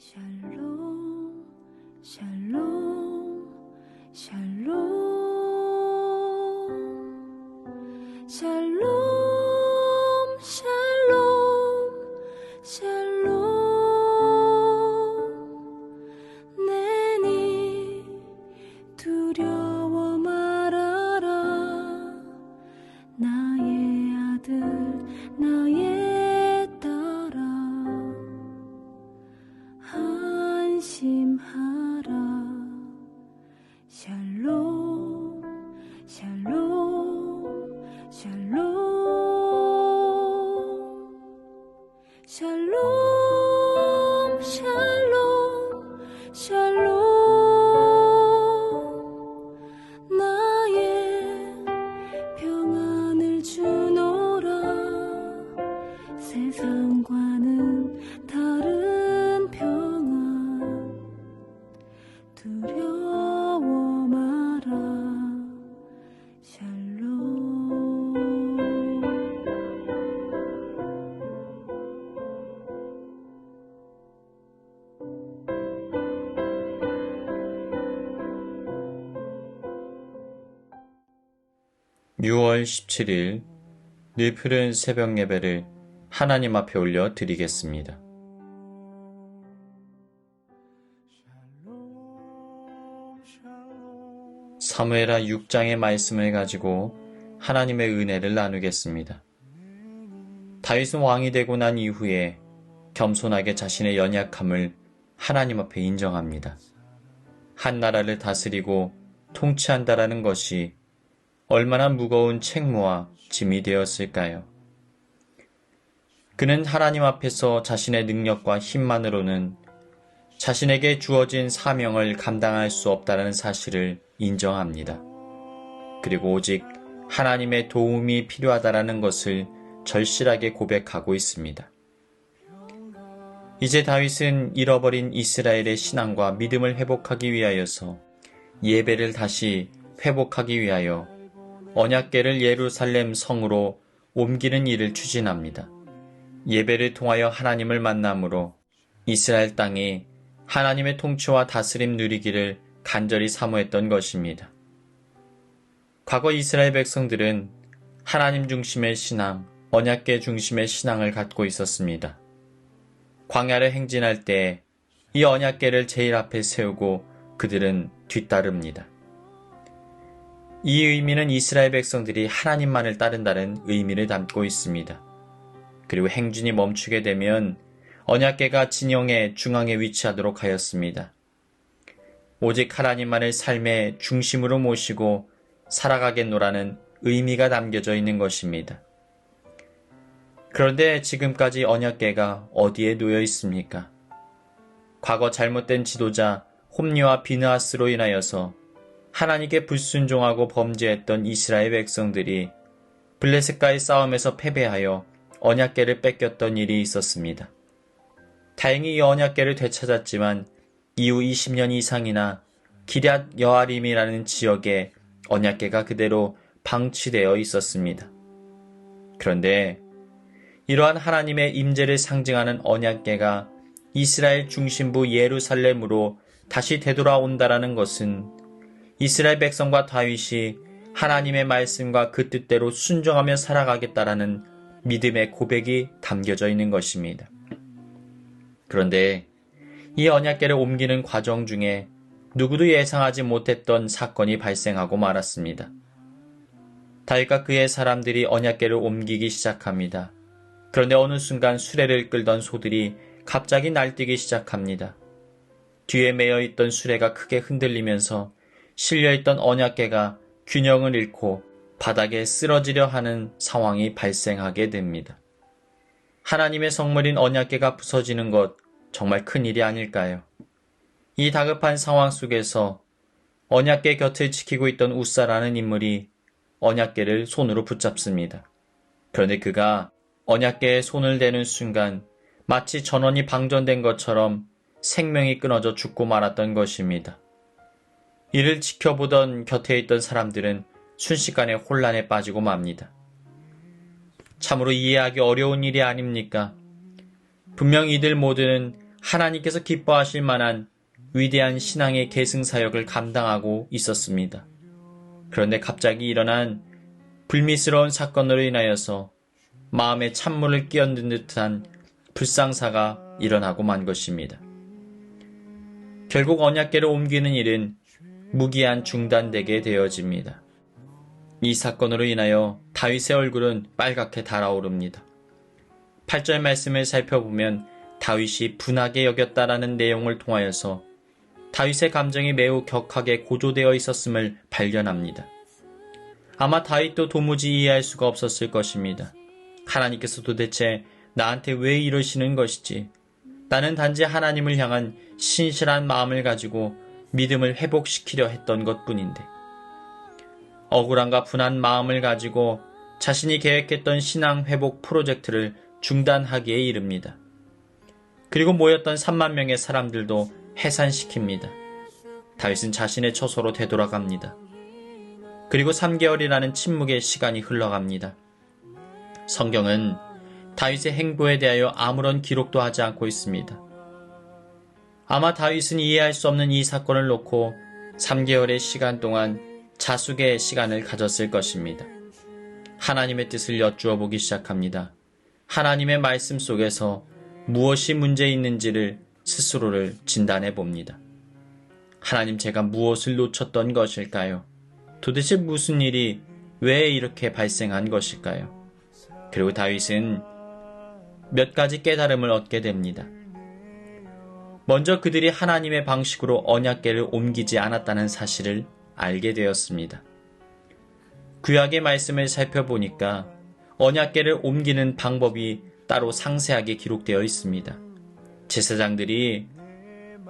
샬롬, 샬롬, 샬롬, 샬롬, 샬롬, 샬롬. 내니 두려워 말아라. 나의 아들, 나의 딸아. 안심하라. 샬롬, 샬롬, 샬롬, 샬롬, 샬롬, 샬롬. 나의 평안을 주노라. 세상과는 다른 평안. 두려워 마라. 샬롬. (6월 17일) 늘 푸른 새벽 예배를 하나님 앞에 올려 드리겠습니다. 사무엘하 6장의 말씀을 가지고 하나님의 은혜를 나누겠습니다. 다윗은 왕이 되고 난 이후에 겸손하게 자신의 연약함을 하나님 앞에 인정합니다. 한 나라를 다스리고 통치한다라는 것이 얼마나 무거운 책무와 짐이 되었을까요? 그는 하나님 앞에서 자신의 능력과 힘만으로는 자신에게 주어진 사명을 감당할 수 없다는 사실을 인정합니다. 그리고 오직 하나님의 도움이 필요하다라는 것을 절실하게 고백하고 있습니다. 이제 다윗은 잃어버린 이스라엘의 신앙과 믿음을 회복하기 위하여서 예배를 다시 회복하기 위하여 언약궤를 예루살렘 성으로 옮기는 일을 추진합니다. 예배를 통하여 하나님을 만남으로 이스라엘 땅이 하나님의 통치와 다스림 누리기를 간절히 사모했던 것입니다. 과거 이스라엘 백성들은 하나님 중심의 신앙, 언약궤 중심의 신앙을 갖고 있었습니다. 광야를 행진할 때 이 언약궤를 제일 앞에 세우고 그들은 뒤따릅니다. 이 의미는 이스라엘 백성들이 하나님만을 따른다는 의미를 담고 있습니다. 그리고 행진이 멈추게 되면 언약궤가 진영의 중앙에 위치하도록 하였습니다. 오직 하나님만을 삶의 중심으로 모시고 살아가겠노라는 의미가 담겨져 있는 것입니다. 그런데 지금까지 언약궤가 어디에 놓여 있습니까? 과거 잘못된 지도자 홈리와 비느하스로 인하여서 하나님께 불순종하고 범죄했던 이스라엘 백성들이 블레셋과의 싸움에서 패배하여 언약궤를 뺏겼던 일이 있었습니다. 다행히 이 언약궤를 되찾았지만 이후 20년 이상이나 기럇 여아림이라는 지역에 언약궤가 그대로 방치되어 있었습니다. 그런데 이러한 하나님의 임재를 상징하는 언약궤가 이스라엘 중심부 예루살렘으로 다시 되돌아온다라는 것은 이스라엘 백성과 다윗이 하나님의 말씀과 그 뜻대로 순종하며 살아가겠다라는 믿음의 고백이 담겨져 있는 것입니다. 그런데 이 언약궤를 옮기는 과정 중에 누구도 예상하지 못했던 사건이 발생하고 말았습니다. 다윗과 그의 사람들이 언약궤를 옮기기 시작합니다. 그런데 어느 순간 수레를 끌던 소들이 갑자기 날뛰기 시작합니다. 뒤에 매여 있던 수레가 크게 흔들리면서 실려있던 언약궤가 균형을 잃고 바닥에 쓰러지려 하는 상황이 발생하게 됩니다. 하나님의 성물인 언약궤가 부서지는 것 정말 큰일이 아닐까요? 이 다급한 상황 속에서 언약궤 곁을 지키고 있던 우사라는 인물이 언약궤를 손으로 붙잡습니다. 그런데 그가 언약궤에 손을 대는 순간 마치 전원이 방전된 것처럼 생명이 끊어져 죽고 말았던 것입니다. 이를 지켜보던 곁에 있던 사람들은 순식간에 혼란에 빠지고 맙니다. 참으로 이해하기 어려운 일이 아닙니까? 분명 이들 모두는 하나님께서 기뻐하실 만한 위대한 신앙의 계승사역을 감당하고 있었습니다. 그런데 갑자기 일어난 불미스러운 사건으로 인하여서 마음에 찬물을 끼얹은 듯한 불상사가 일어나고 만 것입니다. 결국 언약궤를 옮기는 일은 무기한 중단되게 되어집니다. 이 사건으로 인하여 다윗의 얼굴은 빨갛게 달아오릅니다. 8절 말씀을 살펴보면 다윗이 분하게 여겼다라는 내용을 통하여서 다윗의 감정이 매우 격하게 고조되어 있었음을 발견합니다. 아마 다윗도 도무지 이해할 수가 없었을 것입니다. 하나님께서 도대체 나한테 왜 이러시는 것이지? 나는 단지 하나님을 향한 신실한 마음을 가지고 믿음을 회복시키려 했던 것뿐인데. 억울함과 분한 마음을 가지고 자신이 계획했던 신앙 회복 프로젝트를 중단하기에 이릅니다. 그리고 모였던 3만 명의 사람들도 해산시킵니다. 다윗은 자신의 처소로 되돌아갑니다. 그리고 3개월이라는 침묵의 시간이 흘러갑니다. 성경은 다윗의 행보에 대하여 아무런 기록도 하지 않고 있습니다. 아마 다윗은 이해할 수 없는 이 사건을 놓고 3개월의 시간 동안 자숙의 시간을 가졌을 것입니다. 하나님의 뜻을 여쭈어 보기 시작합니다. 하나님의 말씀 속에서 무엇이 문제 있는지를 스스로를 진단해 봅니다. 하나님, 제가 무엇을 놓쳤던 것일까요? 도대체 무슨 일이 왜 이렇게 발생한 것일까요? 그리고 다윗은 몇 가지 깨달음을 얻게 됩니다. 먼저 그들이 하나님의 방식으로 언약궤를 옮기지 않았다는 사실을 알게 되었습니다. 구약의 말씀을 살펴보니까 언약궤를 옮기는 방법이 따로 상세하게 기록되어 있습니다. 제사장들이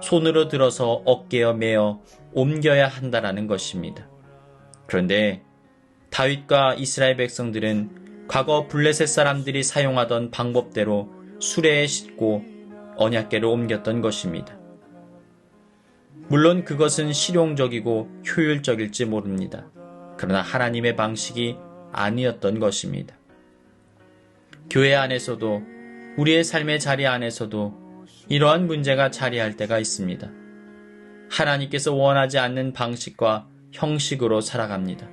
손으로 들어서 어깨에 메어 옮겨야 한다라는 것입니다. 그런데 다윗과 이스라엘 백성들은 과거 블레셋 사람들이 사용하던 방법대로 수레에 싣고 언약궤를 옮겼던 것입니다. 물론 그것은 실용적이고 효율적일지 모릅니다. 그러나 하나님의 방식이 아니었던 것입니다. 교회 안에서도 우리의 삶의 자리 안에서도 이러한 문제가 자리할 때가 있습니다. 하나님께서 원하지 않는 방식과 형식으로 살아갑니다.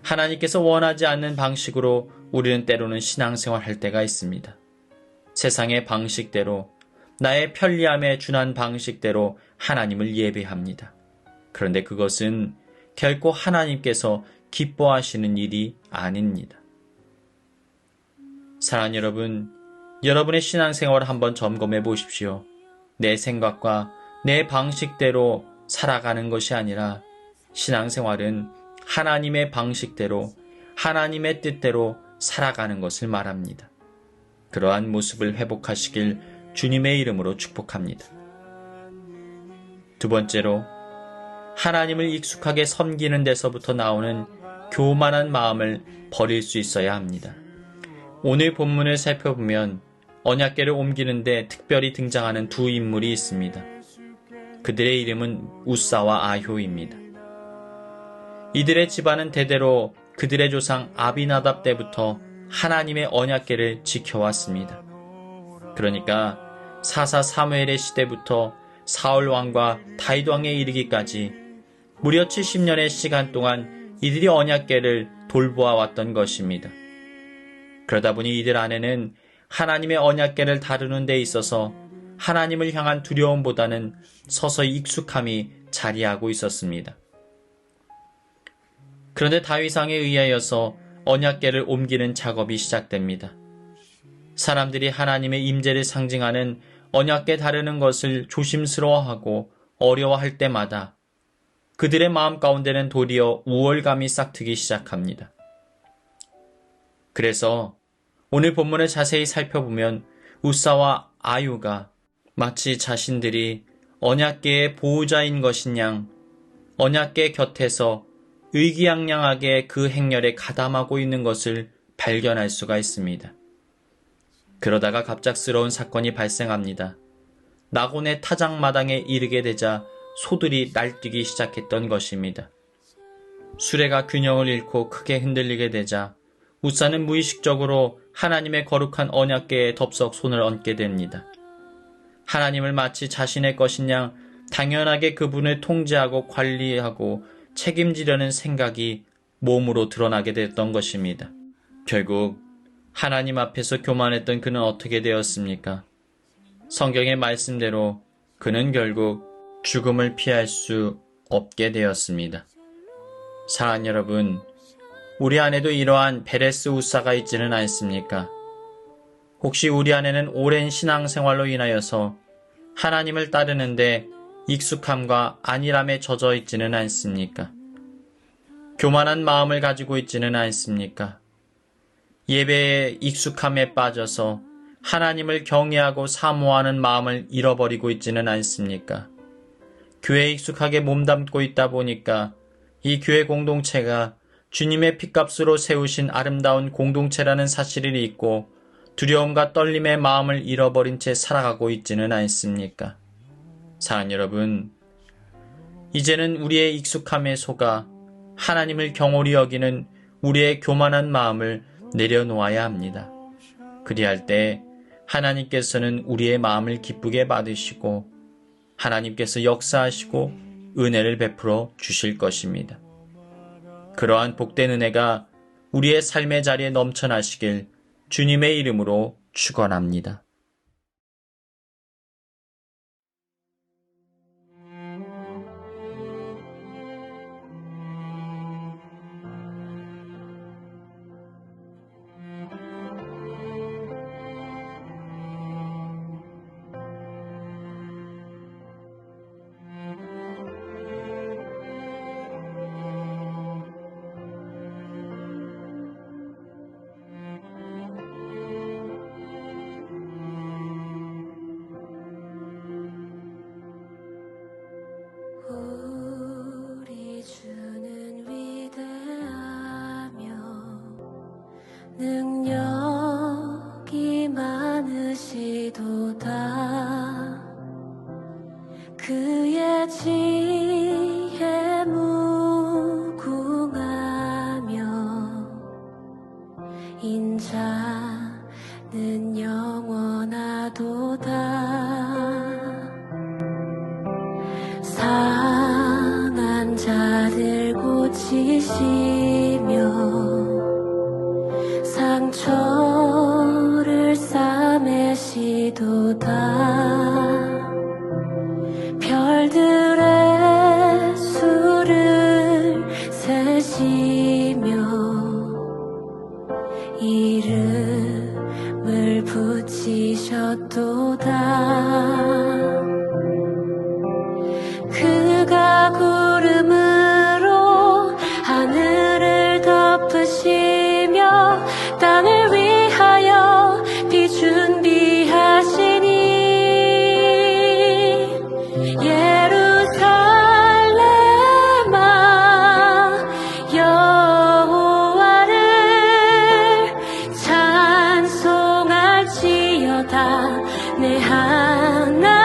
하나님께서 원하지 않는 방식으로 우리는 때로는 신앙생활할 때가 있습니다. 세상의 방식대로, 나의 편리함에 준한 방식대로 하나님을 예배합니다. 그런데 그것은 결코 하나님께서 기뻐하시는 일이 아닙니다. 사랑하는 여러분, 여러분의 신앙생활을 한번 점검해 보십시오. 내 생각과 내 방식대로 살아가는 것이 아니라 신앙생활은 하나님의 방식대로, 하나님의 뜻대로 살아가는 것을 말합니다. 그러한 모습을 회복하시길 주님의 이름으로 축복합니다. 두 번째로, 하나님을 익숙하게 섬기는 데서부터 나오는 교만한 마음을 버릴 수 있어야 합니다. 오늘 본문을 살펴보면 언약궤를 옮기는데 특별히 등장하는 두 인물이 있습니다. 그들의 이름은 우사와 아효입니다. 이들의 집안은 대대로 그들의 조상 아비나답 때부터 하나님의 언약궤를 지켜왔습니다. 그러니까 사사 사무엘의 시대부터 사울 왕과 다윗 왕에 이르기까지 무려 70년의 시간 동안 이들이 언약궤를 돌보아 왔던 것입니다. 그러다 보니 이들 안에는 하나님의 언약궤를 다루는 데 있어서 하나님을 향한 두려움보다는 서서히 익숙함이 자리하고 있었습니다. 그런데 다윗 왕에 의하여서 언약궤를 옮기는 작업이 시작됩니다. 사람들이 하나님의 임재를 상징하는 언약궤 다루는 것을 조심스러워하고 어려워할 때마다 그들의 마음 가운데는 도리어 우월감이 싹트기 시작합니다. 그래서 오늘 본문을 자세히 살펴보면 우사와 아유가 마치 자신들이 언약궤의 보호자인 것인 양 언약궤 곁에서 의기양양하게 그 행렬에 가담하고 있는 것을 발견할 수가 있습니다. 그러다가 갑작스러운 사건이 발생합니다. 나곤의 타작마당에 이르게 되자 소들이 날뛰기 시작했던 것입니다. 수레가 균형을 잃고 크게 흔들리게 되자 우사는 무의식적으로 하나님의 거룩한 언약궤에 덥석 손을 얹게 됩니다. 하나님을 마치 자신의 것인 양 당연하게 그분을 통제하고 관리하고 책임지려는 생각이 몸으로 드러나게 됐던 것입니다. 결국 하나님 앞에서 교만했던 그는 어떻게 되었습니까? 성경의 말씀대로 그는 결국 죽음을 피할 수 없게 되었습니다. 사랑하는 여러분, 우리 안에도 이러한 베레스 우사가 있지는 않습니까? 혹시 우리 안에는 오랜 신앙생활로 인하여서 하나님을 따르는데 익숙함과 안일함에 젖어 있지는 않습니까? 교만한 마음을 가지고 있지는 않습니까? 예배에 익숙함에 빠져서 하나님을 경외하고 사모하는 마음을 잃어버리고 있지는 않습니까? 교회에 익숙하게 몸담고 있다 보니까 이 교회 공동체가 주님의 핏값으로 세우신 아름다운 공동체라는 사실을 잊고 두려움과 떨림의 마음을 잃어버린 채 살아가고 있지는 않습니까? 사랑하는 여러분, 이제는 우리의 익숙함에 속아 하나님을 경홀히 여기는 우리의 교만한 마음을 내려놓아야 합니다. 그리할 때 하나님께서는 우리의 마음을 기쁘게 받으시고 하나님께서 역사하시고 은혜를 베풀어 주실 것입니다. 그러한 복된 은혜가 우리의 삶의 자리에 넘쳐나시길 주님의 이름으로 축원합니다. 우리 주는 위대하며 능력이 많으시도다. 그의 지혜 무궁하며 인자는 영원하도다. 상한 자들 고치시며 상처를 싸매시도다. 별들의 수를 세시며 이름을 붙이셨도다. 그가 구름으로 하늘을 덮으시며 땅을 위하여 비 준비하시니 예루살렘아 여호와를 찬송할지어다. 내 하나님